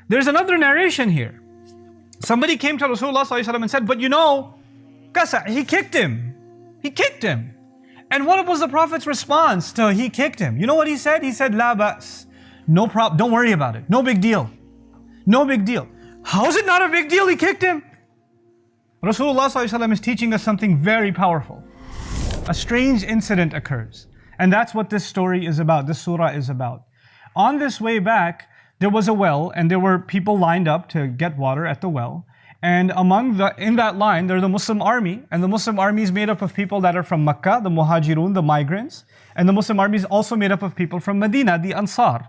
There's another narration here. Somebody came to Rasulullah ﷺ and said, but you know, Kasa, he kicked him. He kicked him. And what was the Prophet's response to he kicked him? You know what he said? He said, La ba's. No problem. Don't worry about it. No big deal. No big deal. How is it not a big deal? He kicked him. Rasulullah ﷺ is teaching us something very powerful. A strange incident occurs. And that's what this story is about. This surah is about. On this way back, there was a well and there were people lined up to get water at the well. And in that line, there's the Muslim army. And the Muslim army is made up of people that are from Makkah, the Muhajirun, the migrants. And the Muslim army is also made up of people from Medina, the Ansar.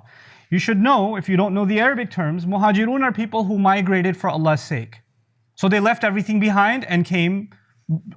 You should know, if you don't know the Arabic terms, Muhajirun are people who migrated for Allah's sake. So they left everything behind and came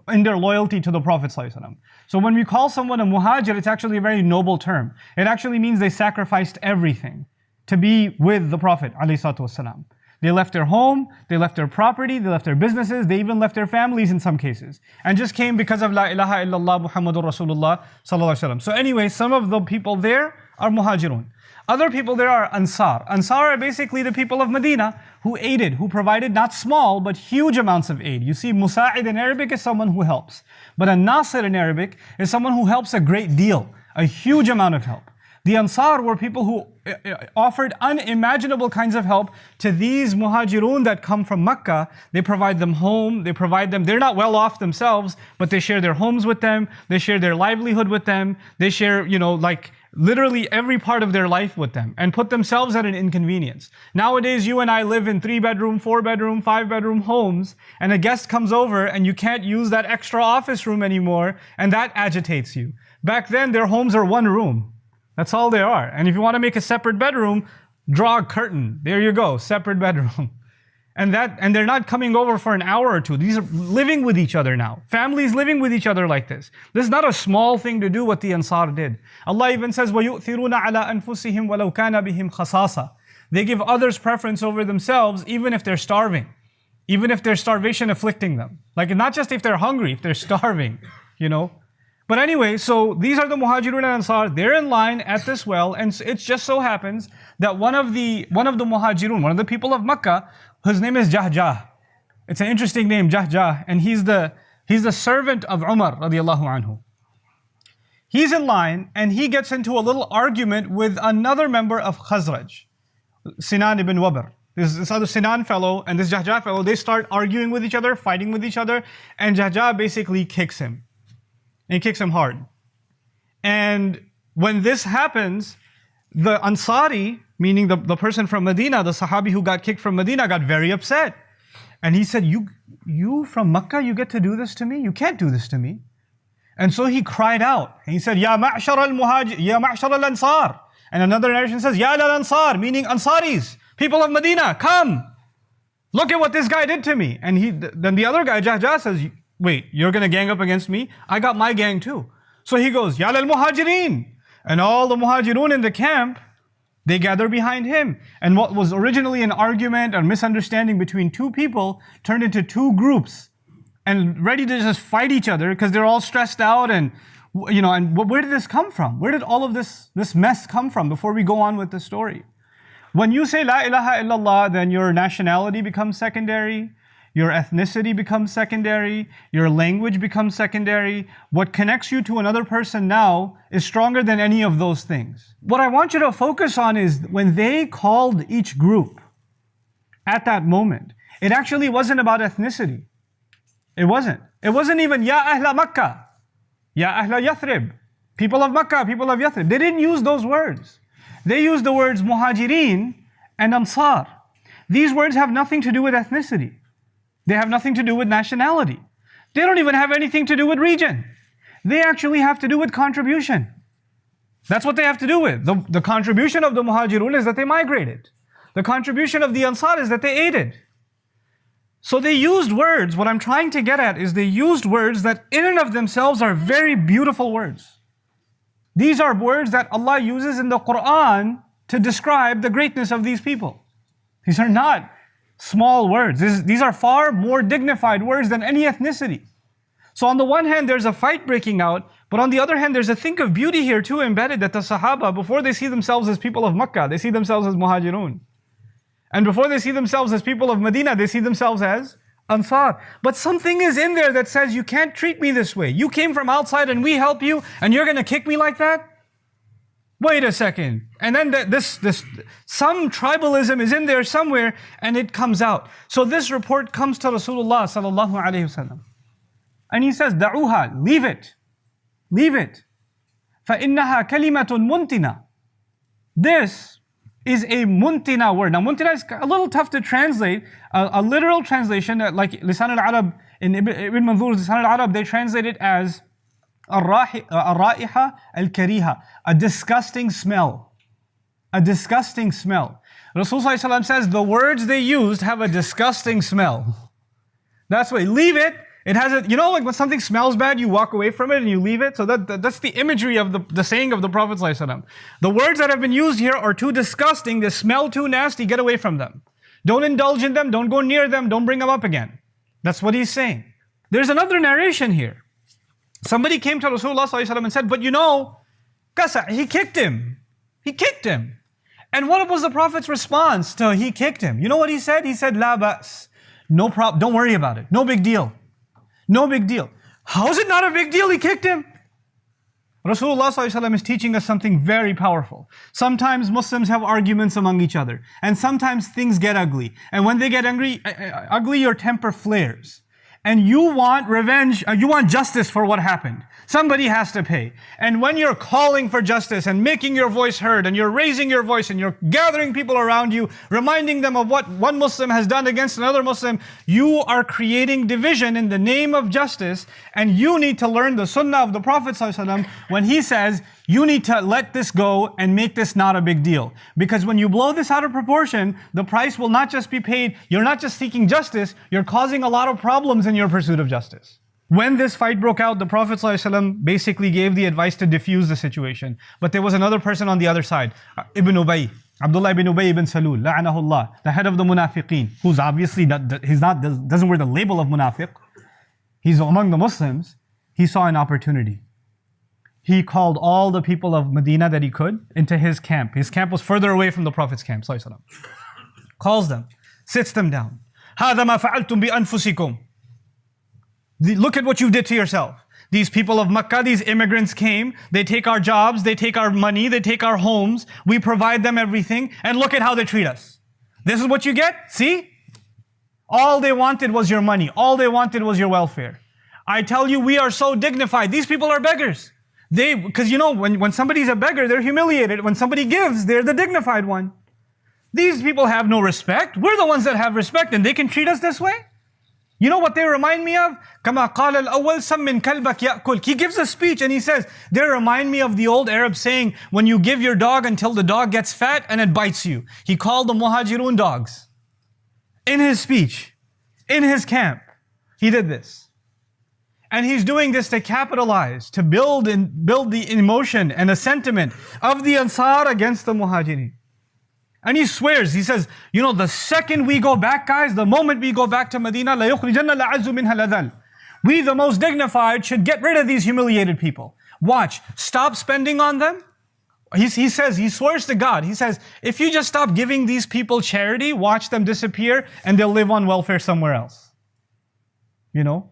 in their loyalty to the Prophet ﷺ. So when we call someone a muhajir, it's actually a very noble term. It actually means they sacrificed everything to be with the Prophet ﷺ. They left their home, they left their property, they left their businesses, they even left their families in some cases. And just came because of La ilaha illallah Muhammadur Rasulullah sallallahu alaihi wasallam. So anyway, some of the people there are muhajirun. Other people there are ansar. Ansar are basically the people of Medina who aided, who provided not small but huge amounts of aid. You see, musa'id in Arabic is someone who helps. But a nasir in Arabic is someone who helps a great deal, a huge amount of help. The Ansar were people who offered unimaginable kinds of help to these muhajirun that come from Makkah. They provide them home, they're not well off themselves, but they share their homes with them, they share their livelihood with them, they share, literally every part of their life with them and put themselves at an inconvenience. Nowadays, you and I live in 3-bedroom, 4-bedroom, 5-bedroom homes, and a guest comes over and you can't use that extra office room anymore, and that agitates you. Back then, their homes are one room. That's all they are. And if you want to make a separate bedroom, draw a curtain. There you go, separate bedroom. And they're not coming over for an hour or two. These are living with each other now. Families living with each other like this. This is not a small thing to do what the Ansar did. Allah even says, وَيُؤْثِرُونَ عَلَىٰ أَنفُسِهِمْ وَلَوْ كَانَ بِهِمْ خَصَاصَةً. They give others preference over themselves even if they're starving. Even if there's starvation afflicting them. Like not just if they're hungry, if they're starving, But anyway, so these are the Muhajirun and Ansar. They're in line at this well, and it just so happens that one of the Muhajirun, one of the people of Makkah, his name is Jahjah. It's an interesting name, Jahjah, and he's the servant of Umar radiallahu anhu. He's in line, and he gets into a little argument with another member of Khazraj, Sinan ibn Wabr. This other Sinan fellow and this Jahjah fellow, they start arguing with each other, fighting with each other, and Jahjah basically kicks him. And he kicks him hard. And when this happens, the Ansari, meaning the person from Medina, the Sahabi who got kicked from Medina, got very upset. And he said, you from Makkah, you get to do this to me? You can't do this to me. And so he cried out. And he said, Ya ma'shar al-muhajir, Ya ma'shar al-ansar. And another narration says, Ya al-ansar, meaning Ansaris, people of Medina, come. Look at what this guy did to me. And then the other guy, Jahjah, says, wait, you're going to gang up against me? I got my gang too. So he goes, Ya al-muhajirin. And all the muhajirun in the camp, they gather behind him. And what was originally an argument or misunderstanding between two people turned into two groups and ready to just fight each other because they're all stressed out and where did this come from? Where did all of this mess come from before we go on with the story? When you say La ilaha illallah, then your nationality becomes secondary. Your ethnicity becomes secondary. Your language becomes secondary. What connects you to another person now is stronger than any of those things. What I want you to focus on is when they called each group at that moment, it actually wasn't about ethnicity. It wasn't. It wasn't even Ya Ahla Makkah, Ya Ahla Yathrib, people of Makkah, people of Yathrib. They didn't use those words. They used the words Muhajirin and Ansar. These words have nothing to do with ethnicity. They have nothing to do with nationality. They don't even have anything to do with region. They actually have to do with contribution. That's what they have to do with. The contribution of the Muhajirun is that they migrated. The contribution of the Ansar is that they aided. So they used words, what I'm trying to get at is they used words that in and of themselves are very beautiful words. These are words that Allah uses in the Quran to describe the greatness of these people. These are not small words. These are far more dignified words than any ethnicity. So on the one hand, there's a fight breaking out, but on the other hand, there's a think of beauty here too embedded that the Sahaba, before they see themselves as people of Makkah, they see themselves as Muhajirun. And before they see themselves as people of Medina, they see themselves as Ansar. But something is in there that says, you can't treat me this way. You came from outside and we help you, and you're going to kick me like that? Wait a second. And then some tribalism is in there somewhere, and it comes out. So this report comes to Rasulullah sallallahu alaihi wasallam, and he says, "Da'uha, leave it, leave it. فَإِنَّهَا كَلِمَةٌ مُنْتِنَةٌ." This is a muntina word. Now muntina is a little tough to translate. A literal translation, like Lisan al-Arab, in Ibn Manzur's Lisan al-Arab, they translate it as الرائحة الكريهة, a disgusting smell. A disgusting smell. Rasulullah says the words they used have a disgusting smell. That's why, leave it. It has a, you know, like when something smells bad, you walk away from it and you leave it. So that's the imagery of the saying of the Prophet ﷺ. The words that have been used here are too disgusting, they smell too nasty, get away from them. Don't indulge in them, don't go near them, don't bring them up again. That's what he's saying. There's another narration here. Somebody came to Rasulullah ﷺ and said, but you know, Qasa, he kicked him. He kicked him. And what was the Prophet's response to he kicked him? You know what he said? He said, La ba's. No problem, don't worry about it. No big deal. No big deal. How is it not a big deal? He kicked him. Rasulullah ﷺ is teaching us something very powerful. Sometimes Muslims have arguments among each other. And sometimes things get ugly. And when they get ugly, your temper flares. And you want revenge, you want justice for what happened. Somebody has to pay. And when you're calling for justice and making your voice heard and you're raising your voice and you're gathering people around you, reminding them of what one Muslim has done against another Muslim, you are creating division in the name of justice. And you need to learn the sunnah of the Prophet ﷺ when he says, you need to let this go and make this not a big deal. Because when you blow this out of proportion, the price will not just be paid. You're not just seeking justice, you're causing a lot of problems in your pursuit of justice. When this fight broke out, the Prophet ﷺ basically gave the advice to diffuse the situation. But there was another person on the other side, Ibn Ubay, Abdullah ibn Ubay ibn Salul, la'anahullah, the head of the munafiqeen, who's obviously doesn't wear the label of munafiq. He's among the Muslims. He saw an opportunity. He called all the people of Medina that he could into his camp. His camp was further away from the Prophet's camp, ﷺ. Calls them, sits them down. هَذَا مَا فَعَلْتُمْ بِأَنفُسِكُمْ. Look at what you did to yourself. These people of Makkah, these immigrants came, they take our jobs, they take our money, they take our homes, we provide them everything, and look at how they treat us. This is what you get? See? All they wanted was your money. All they wanted was your welfare. I tell you, we are so dignified. These people are beggars. Because you know, when somebody's a beggar, they're humiliated. When somebody gives, they're the dignified one. These people have no respect. We're the ones that have respect, and they can treat us this way? You know what they remind me of? كَمَا قَالَ الْأَوَّلْ سَمِّنْ كَلْبَكْ يَأْكُلْ. He gives a speech and he says, they remind me of the old Arab saying, when you give your dog until the dog gets fat and it bites you. He called the muhajirun dogs. In his speech, in his camp, he did this. And he's doing this to capitalize, to build the emotion and a sentiment of the Ansar against the Muhajirin. And he swears, he says, you know, the second we go back, guys, the moment we go back to Medina, لَيُخْرِجَنَّ الْأَعَزُّ مِنْهَا الْأَذَلُّ. We, the most dignified, should get rid of these humiliated people. Watch, stop spending on them. He says, he swears to God, he says, if you just stop giving these people charity, watch them disappear and they'll live on welfare somewhere else. You know?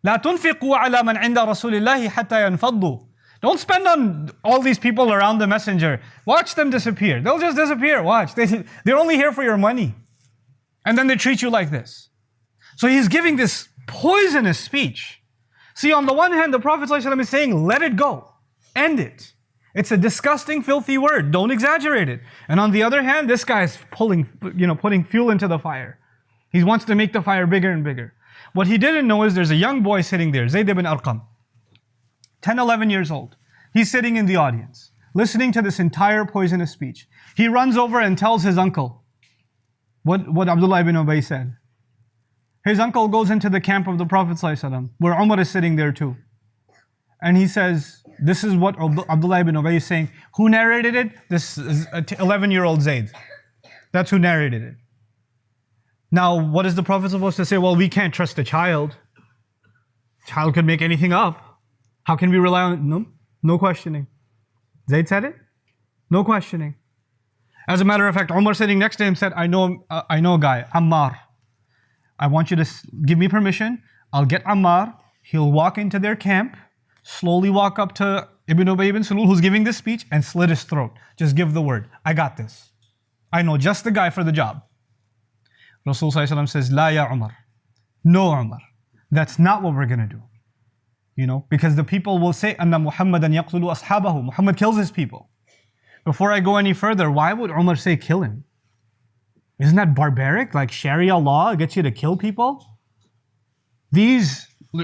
لا تنفقوا على من عند رسول الله حتى ينفضوا. Don't spend on all these people around the messenger. Watch them disappear. They'll just disappear. Watch. They're only here for your money. And then they treat you like this. So he's giving this poisonous speech. See, on the one hand, the Prophet ﷺ is saying, let it go. End it. It's a disgusting, filthy word. Don't exaggerate it. And on the other hand, this guy is putting fuel into the fire. He wants to make the fire bigger and bigger. What he didn't know is there's a young boy sitting there, Zayd ibn Arqam. 10, 11 years old. He's sitting in the audience, listening to this entire poisonous speech. He runs over and tells his uncle what Abdullah ibn Ubay said. His uncle goes into the camp of the Prophet ﷺ, where Umar is sitting there too. And he says, this is what Abdullah ibn Ubay is saying. Who narrated it? This is 11-year-old Zayd. That's who narrated it. Now, what is the Prophet supposed to say? Well, we can't trust a child. Child could make anything up. How can we rely on it? No questioning. Zayd said it? No questioning. As a matter of fact, Umar sitting next to him said, I know a guy, Ammar. I want you to give me permission. I'll get Ammar. He'll walk into their camp, slowly walk up to Ibn Ubay ibn Salul, who's giving this speech, and slit his throat. Just give the word. I got this. I know just the guy for the job. Rasul says, La ya Umar. No, Umar. That's not what we're going to do. Because the people will say, Anna Muhammadan yaqtulu ashabahu. Muhammad kills his people. Before I go any further, why would Umar say kill him? Isn't that barbaric? Like Sharia law gets you to kill people?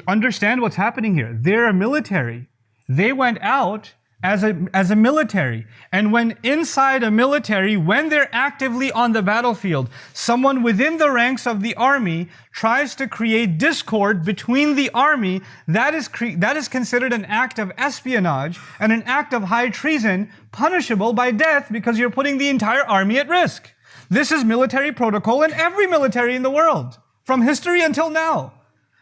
Understand what's happening here. They're a military. They went out as a military. And when inside a military, when they're actively on the battlefield, someone within the ranks of the army tries to create discord between the army, that is considered an act of espionage and an act of high treason, punishable by death because you're putting the entire army at risk. This is military protocol in every military in the world, from history until now.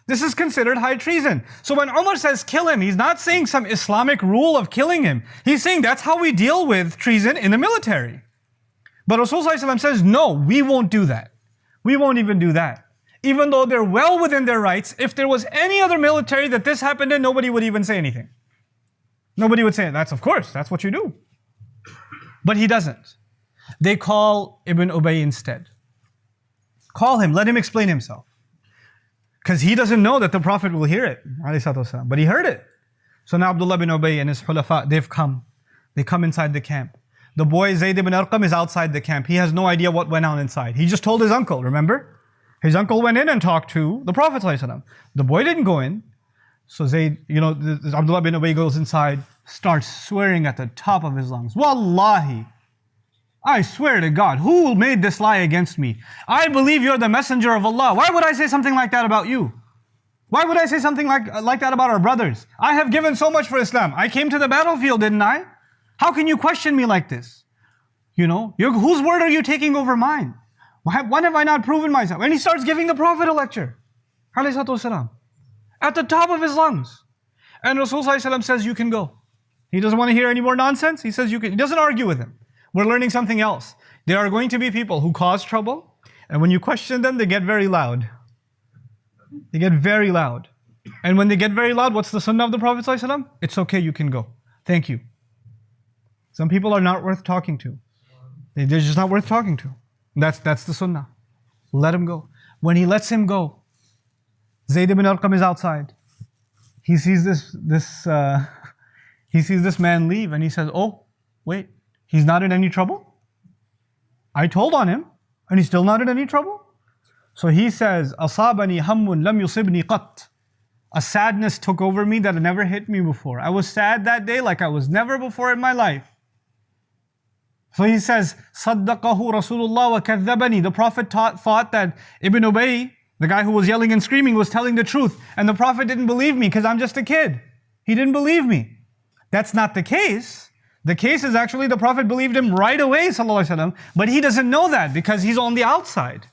This is considered high treason. So when Umar says kill him, he's not saying some Islamic rule of killing him. He's saying that's how we deal with treason in the military. But Rasulullah says, no, we won't do that. We won't even do that. Even though they're well within their rights, if there was any other military that this happened in, nobody would even say anything. Nobody would say, of course, that's what you do. But he doesn't. They call Ibn Ubay instead. Call him, let him explain himself. Because he doesn't know that the Prophet will hear it, but he heard it. So now Abdullah bin Ubay and his khulafa, they've come. They come inside the camp. The boy Zayd ibn Arqam is outside the camp. He has no idea what went on inside. He just told his uncle, remember? His uncle went in and talked to the Prophet ﷺ. The boy didn't go in. So Zayd, Abdullah bin Ubay goes inside, starts swearing at the top of his lungs. Wallahi, I swear to God, who made this lie against me? I believe you're the messenger of Allah. Why would I say something like that about you? Why would I say something like that about our brothers? I have given so much for Islam. I came to the battlefield, didn't I? How can you question me like this? Whose word are you taking over mine? When have I not proven myself? And he starts giving the Prophet a lecture. At the top of his lungs. And Rasulullah says, you can go. He doesn't want to hear any more nonsense. He says, you can. He doesn't argue with him. We're learning something else. There are going to be people who cause trouble, and when you question them, they get very loud. They get very loud. And when they get very loud, what's the sunnah of the Prophet ﷺ? It's okay, you can go. Thank you. Some people are not worth talking to. They're just not worth talking to. That's the sunnah. Let him go. When he lets him go, Zayd ibn Arqam is outside. He sees this man leave, and he says, oh, wait. He's not in any trouble? I told on him, and he's still not in any trouble? So he says, أَصَابَنِي هَمٌّ لَمْ يُصِبْنِي قَطْ. A sadness took over me that never hit me before. I was sad that day like I was never before in my life. So he says, صَدَّقَهُ رَسُولُ اللَّهِ وَكَذَّبَنِي. The Prophet thought that Ibn Ubay, the guy who was yelling and screaming, was telling the truth. And the Prophet didn't believe me because I'm just a kid. He didn't believe me. That's not the case. The case is actually the Prophet believed him right away, but he doesn't know that because he's on the outside.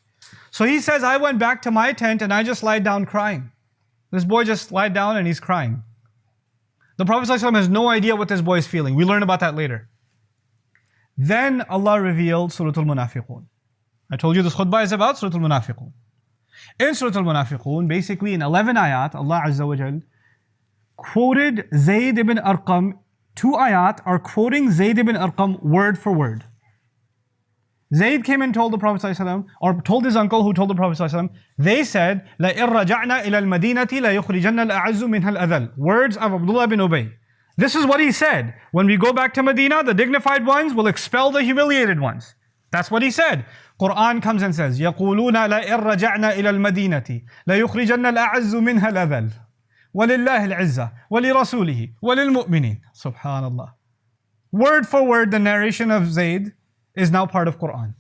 So he says, I went back to my tent and I just lied down crying. This boy just lied down and he's crying. The Prophet has no idea what this boy is feeling. We learn about that later. Then Allah revealed Surah Al-Munafiqun. I told you this khutbah is about Surah Al-Munafiqun. In Surah Al-Munafiqun, basically in 11 ayat, Allah Azza wa Jal quoted Zayd ibn Arqam. 2 ayat are quoting Zayd ibn Arqam word for word. Zayd came and told the Prophet ﷺ, or told his uncle who told the Prophet ﷺ, they said, لَإِن رَجَعْنَا إِلَى الْمَدِينَةِ لَيُخْرِجَنَّ الْأَعَزُّ مِنْهَا الْأَذَلُ. Words of Abdullah bin Ubay. This is what he said. When we go back to Medina, the dignified ones will expel the humiliated ones. That's what he said. Quran comes and says, يَقُولُونَ لَإِن رَجَعْنَا إِلَى الْمَدِينَةِ لَيُخْرِجَنَّ الْأَعَزُّ مِنْهَا الْأَذَلُ وَلِلَّهِ الْعِزَّةُ وَلِرَسُولِهِ وَلِلْمُؤْمِنِينَ. Subhanallah. Word for word, the narration of Zayd is now part of Quran.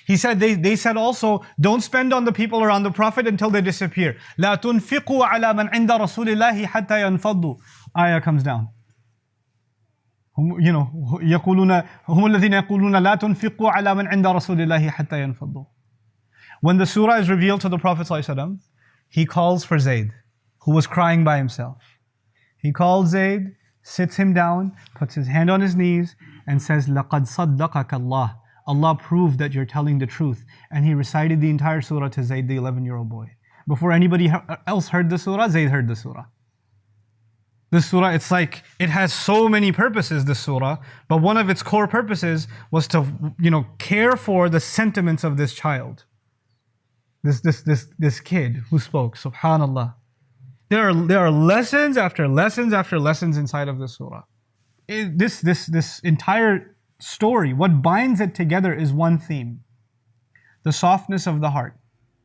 He said, they said also, don't spend on the people around the Prophet until they disappear. لا تنفقوا على من عند رسول الله حتى ينفضوا. Ayah comes down. يقولون هم الذين يقولون لا تنفقوا على من عند رسول الله حتى ينفضوا. When the surah is revealed to the Prophet ﷺ, he calls for Zayd, who was crying by himself. He calls Zayd, sits him down, puts his hand on his knees, and says, لَقَدْ صَدَّقَكَ اللَّهُ. Allah proved that you're telling the truth. And he recited the entire surah to Zayd, the 11-year-old boy. Before anybody else heard the surah, Zayd heard the surah. This surah, it's like, it has so many purposes, this surah, but one of its core purposes was to, care for the sentiments of this child. This kid who spoke, subhanallah. There are lessons after lessons after lessons inside of this surah. This entire story, what binds it together is one theme: the softness of the heart.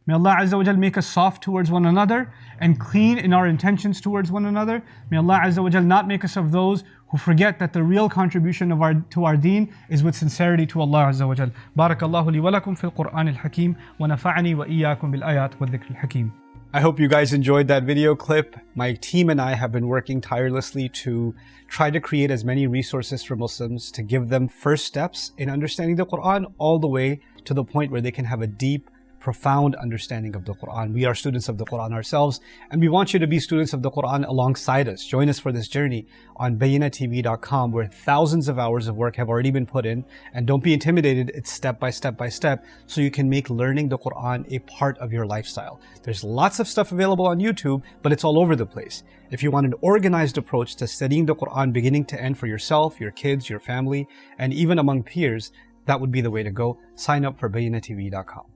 May Allah Azza wa Jal make us soft towards one another and clean in our intentions towards one another. May Allah Azza wa Jal not make us of those who forget that the real contribution to our deen is with sincerity to Allah Azza wa Jal. Barakallahu li wa lakum fil Qur'an al-Hakim wa nafa'ani wa iyyakum bil ayat wa dhikr al-Hakim. I hope you guys enjoyed that video clip. My team and I have been working tirelessly to try to create as many resources for Muslims to give them first steps in understanding the Qur'an all the way to the point where they can have a deep, profound understanding of the Qur'an. We are students of the Qur'an ourselves, and we want you to be students of the Qur'an alongside us. Join us for this journey on bayinatv.com, where thousands of hours of work have already been put in. And don't be intimidated, it's step by step by step, so you can make learning the Qur'an a part of your lifestyle. There's lots of stuff available on YouTube, but it's all over the place. If you want an organized approach to studying the Qur'an beginning to end for yourself, your kids, your family, and even among peers, that would be the way to go. Sign up for bayinatv.com.